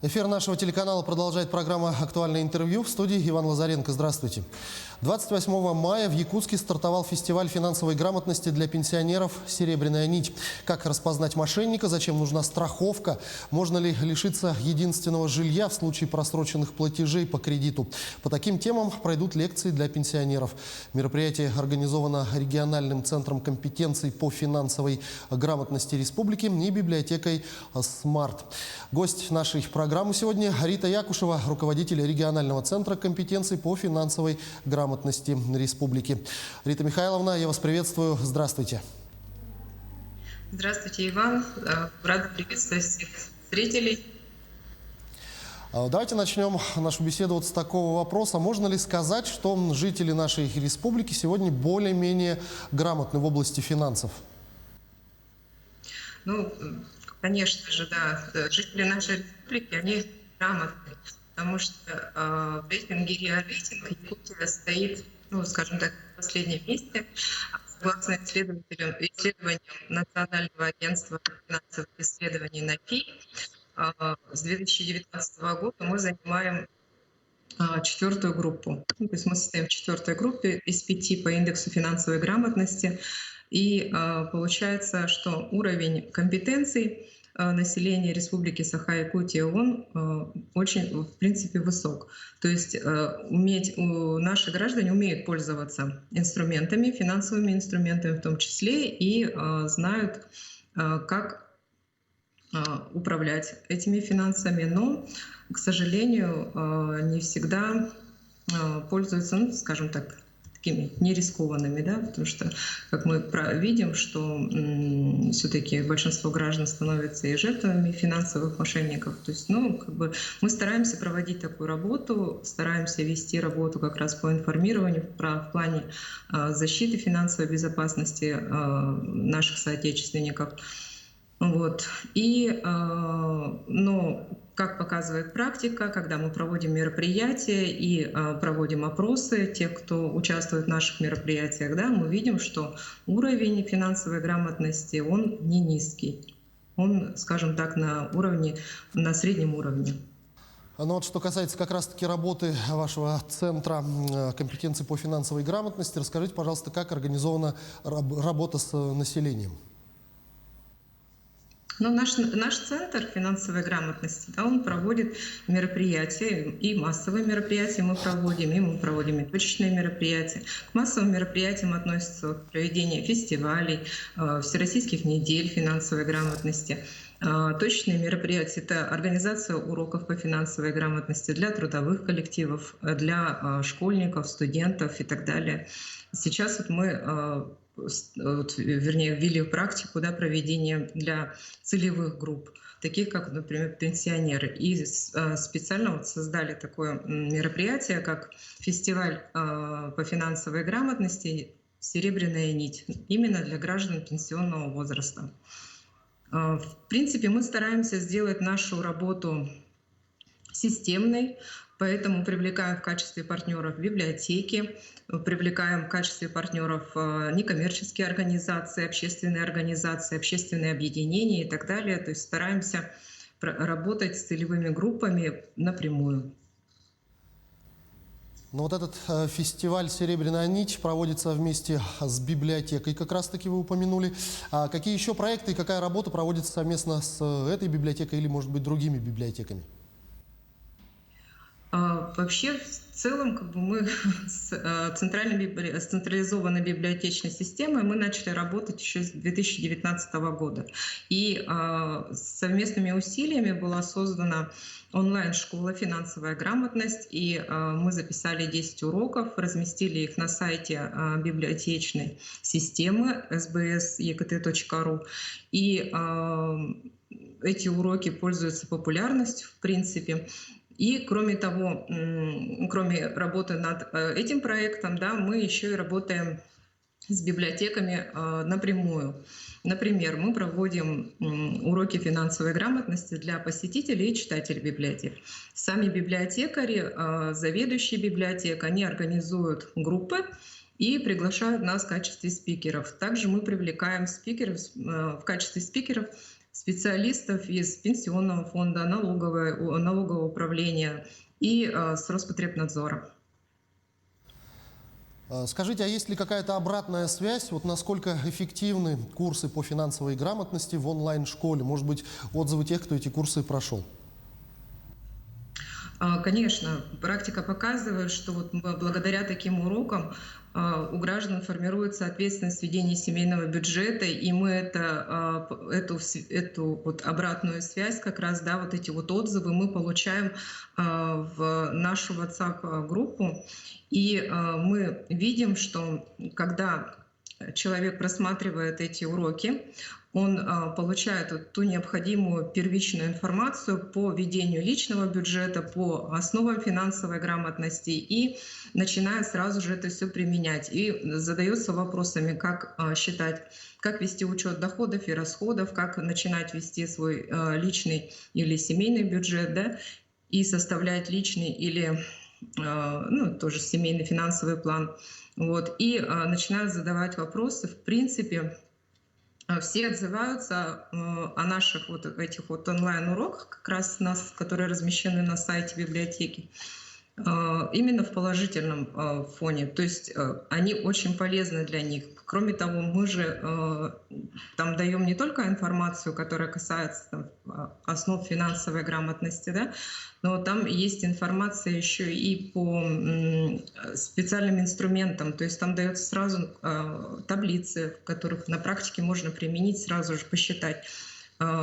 Эфир нашего телеканала продолжает программа «Актуальное интервью». В студии Иван Лазаренко. Здравствуйте. 28 мая в Якутске стартовал фестиваль финансовой грамотности для пенсионеров «Серебряная нить». Как распознать мошенника, зачем нужна страховка, можно ли лишиться единственного жилья в случае просроченных платежей по кредиту. По таким темам пройдут лекции для пенсионеров. Мероприятие организовано региональным центром компетенций по финансовой грамотности республики и библиотекой «Смарт». Гость нашей программы сегодня Рита Якушева, руководитель регионального центра компетенций по финансовой грамотности республики. Рита Михайловна, я вас приветствую. Здравствуйте. Здравствуйте, Иван. Рада приветствовать всех зрителей. Давайте начнем нашу беседу вот с такого вопроса. Можно ли сказать, что жители нашей республики сегодня более-менее грамотны в области финансов? Ну, конечно же, да. Жители нашей республики, они грамотны, потому что в рейтинге РИА Рейтинг Якутия стоит, ну, скажем так, в последнем месте. Согласно исследованиям Национального агентства финансовых исследований НАФИ, с 2019 года мы занимаем 4-ю группу. То есть мы состоим в 4-й группе из 5 по индексу финансовой грамотности. И получается, что уровень компетенций населения Республики Саха-Якутия, он очень, в принципе, высок. То есть наши граждане умеют пользоваться инструментами, финансовыми инструментами в том числе, и знают, как управлять этими финансами. Но, к сожалению, не всегда пользуются, ну, скажем так, такими нерискованными, да, потому что, как мы видим, что все-таки большинство граждан становятся и жертвами финансовых мошенников. То есть, ну, как бы мы стараемся проводить такую работу, стараемся вести работу как раз по информированию в плане защиты финансовой безопасности наших соотечественников. Вот. Но, как показывает практика, когда мы проводим мероприятия и проводим опросы тех, кто участвует в наших мероприятиях, да, мы видим, что уровень финансовой грамотности, он не низкий. Он, скажем так, на среднем уровне. Ну вот что касается как раз-таки работы вашего центра компетенций по финансовой грамотности, расскажите, пожалуйста, как организована работа с населением? Но наш центр финансовой грамотности, да, он проводит мероприятия, и массовые мероприятия мы проводим и точечные мероприятия. К массовым мероприятиям относятся проведение фестивалей, всероссийских недель финансовой грамотности. Точечные мероприятия — это организация уроков по финансовой грамотности для трудовых коллективов, для школьников, студентов и так далее. Сейчас вот мы ввели в практику, да, проведения для целевых групп, таких как, например, пенсионеры. И специально создали такое мероприятие, как фестиваль по финансовой грамотности «Серебряная нить», именно для граждан пенсионного возраста. В принципе, мы стараемся сделать нашу работу системной, поэтому привлекаем в качестве партнеров библиотеки, привлекаем в качестве партнеров некоммерческие организации, общественные объединения и так далее. То есть стараемся работать с целевыми группами напрямую. Но вот этот фестиваль «Серебряная нить» проводится вместе с библиотекой, как раз-таки вы упомянули. А какие еще проекты и какая работа проводится совместно с этой библиотекой или, может быть, другими библиотеками? Вообще, в целом, как бы мы с централизованной библиотечной системой мы начали работать еще с 2019 года. И совместными усилиями была создана онлайн-школа «Финансовая грамотность», и мы записали 10 уроков, разместили их на сайте библиотечной системы sbs.ekt.ru. И эти уроки пользуются популярностью, в принципе. И кроме того, кроме работы над этим проектом, да, мы еще и работаем с библиотеками напрямую. Например, мы проводим уроки финансовой грамотности для посетителей и читателей библиотек. Сами библиотекари, заведующие библиотек, они организуют группы и приглашают нас в качестве спикеров. Также мы привлекаем спикеров в качестве спикеров специалистов из Пенсионного фонда, налогового управления и с Роспотребнадзора. Скажите, а есть ли какая-то обратная связь? Вот насколько эффективны курсы по финансовой грамотности в онлайн-школе? Может быть, отзывы тех, кто эти курсы прошел? Конечно, практика показывает, что вот благодаря таким урокам у граждан формируется ответственность в ведении семейного бюджета, и мы эту вот обратную связь, как раз, да, вот эти вот отзывы мы получаем в нашу WhatsApp-группу, и мы видим, что когда человек просматривает эти уроки, он получает вот ту необходимую первичную информацию по ведению личного бюджета, по основам финансовой грамотности и начинает сразу же это все применять. И задается вопросами, как считать, как вести учет доходов и расходов, как начинать вести свой личный или семейный бюджет, да, и составлять личный или тоже семейный финансовый план. Вот. И начинают задавать вопросы. В принципе, все отзываются о наших вот этих вот онлайн-уроках, как раз которые размещены на сайте библиотеки, именно в положительном фоне. То есть они очень полезны для них. Кроме того, мы же там даем не только информацию, которая касается основ финансовой грамотности, да, но там есть информация еще и по специальным инструментам. То есть там дается сразу таблицы, в которых на практике можно применить, сразу же посчитать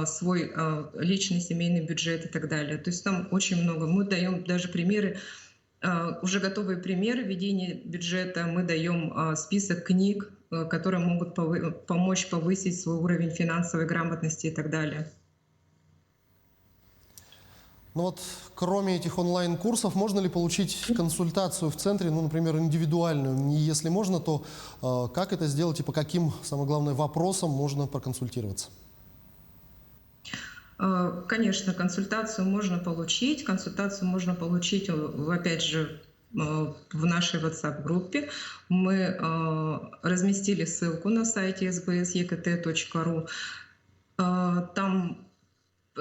свой личный семейный бюджет и так далее. То есть там очень много. Мы даем даже примеры, уже готовые примеры ведения бюджета. Мы даем список книг, которые могут помочь повысить свой уровень финансовой грамотности и так далее. Ну вот, кроме этих онлайн-курсов, можно ли получить консультацию в центре, ну, например, индивидуальную? И если можно, то как это сделать и по каким, самое главное, вопросам можно проконсультироваться? Конечно, консультацию можно получить. Консультацию можно получить, опять же, в нашей WhatsApp-группе. Мы разместили ссылку на сайте sbsekt.ru. Там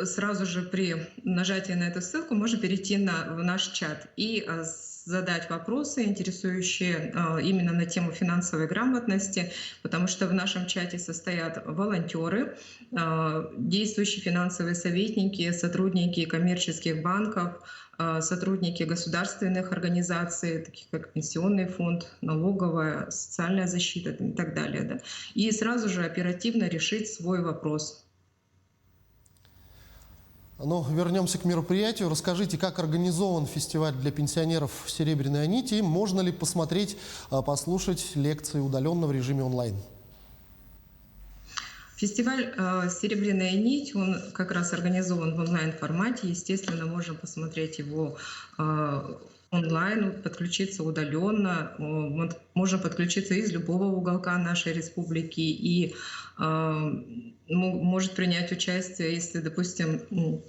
сразу же при нажатии на эту ссылку можно перейти в наш чат и задать вопросы, интересующие именно на тему финансовой грамотности, потому что в нашем чате состоят волонтеры, действующие финансовые советники, сотрудники коммерческих банков, сотрудники государственных организаций, таких как Пенсионный фонд, налоговая, социальная защита и так далее. Да? И сразу же оперативно решить свой вопрос. Ну, вернемся к мероприятию. Расскажите, как организован фестиваль для пенсионеров «Серебряная нить» и можно ли посмотреть, послушать лекции удаленно в режиме онлайн? Фестиваль «Серебряная нить», он как раз организован в онлайн-формате. Естественно, можно посмотреть его онлайн, подключиться удаленно. Можно подключиться из любого уголка нашей республики и может принять участие, если, допустим,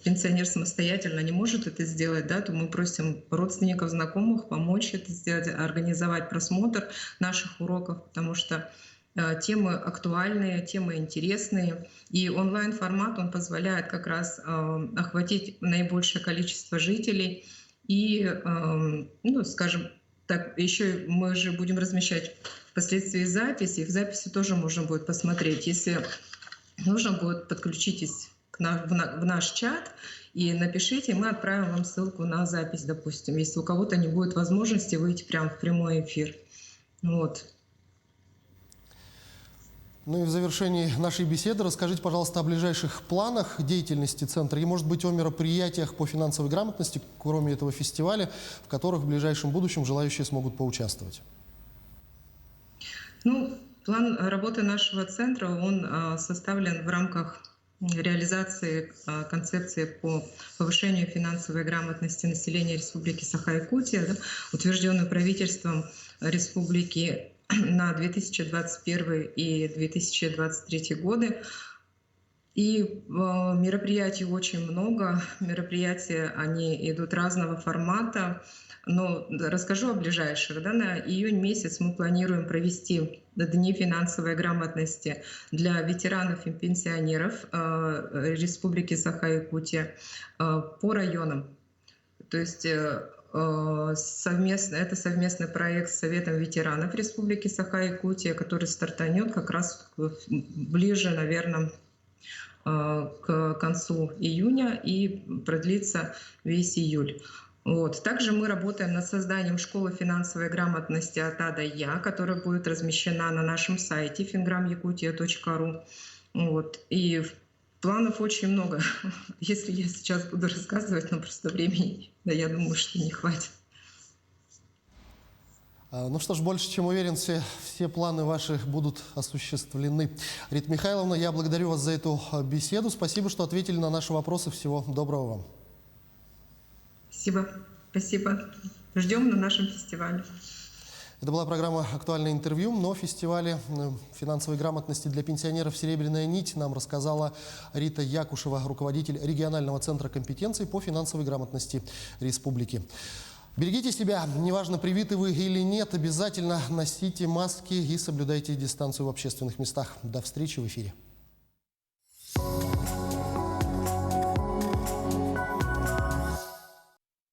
пенсионер самостоятельно не может это сделать, да, то мы просим родственников, знакомых помочь это сделать, организовать просмотр наших уроков, потому что темы актуальные, темы интересные. И онлайн-формат, он позволяет как раз охватить наибольшее количество жителей. И, скажем так, еще мы же будем размещать впоследствии записи. В записи тоже можно будет посмотреть. Если нужно будет, подключитесь в наш чат и напишите, мы отправим вам ссылку на запись, допустим, если у кого-то не будет возможности выйти прямо в прямой эфир. Вот. Ну и в завершении нашей беседы расскажите, пожалуйста, о ближайших планах деятельности центра и, может быть, о мероприятиях по финансовой грамотности, кроме этого фестиваля, в которых в ближайшем будущем желающие смогут поучаствовать. Ну, план работы нашего центра, он составлен в рамках реализации концепции по повышению финансовой грамотности населения Республики Саха-Якутия, да, утвержденной правительством Республики на 2021 и 2023 годы. И мероприятий очень много. Мероприятия, они идут разного формата. Но расскажу о ближайших. Да, на июнь месяц мы планируем провести дни финансовой грамотности для ветеранов и пенсионеров Республики Саха-Якутия по районам. То есть это совместный проект с Советом ветеранов Республики Саха-Якутия, который стартанет как раз ближе, наверное, к концу июня и продлится весь июль. Вот. Также мы работаем над созданием школы финансовой грамотности от А до Я, которая будет размещена на нашем сайте fingramyakutia.ru. Вот. И планов очень много. Если я сейчас буду рассказывать, но просто времени, да, я думаю, что не хватит. Ну что ж, больше чем уверен, все планы ваши будут осуществлены. Рита Михайловна, я благодарю вас за эту беседу. Спасибо, что ответили на наши вопросы. Всего доброго вам. Спасибо. Спасибо. Ждем на нашем фестивале. Это была программа «Актуальное интервью». Но о фестивале финансовой грамотности для пенсионеров «Серебряная нить» нам рассказала Рита Якушева, руководитель регионального центра компетенций по финансовой грамотности республики. Берегите себя, неважно, привиты вы или нет, обязательно носите маски и соблюдайте дистанцию в общественных местах. До встречи в эфире.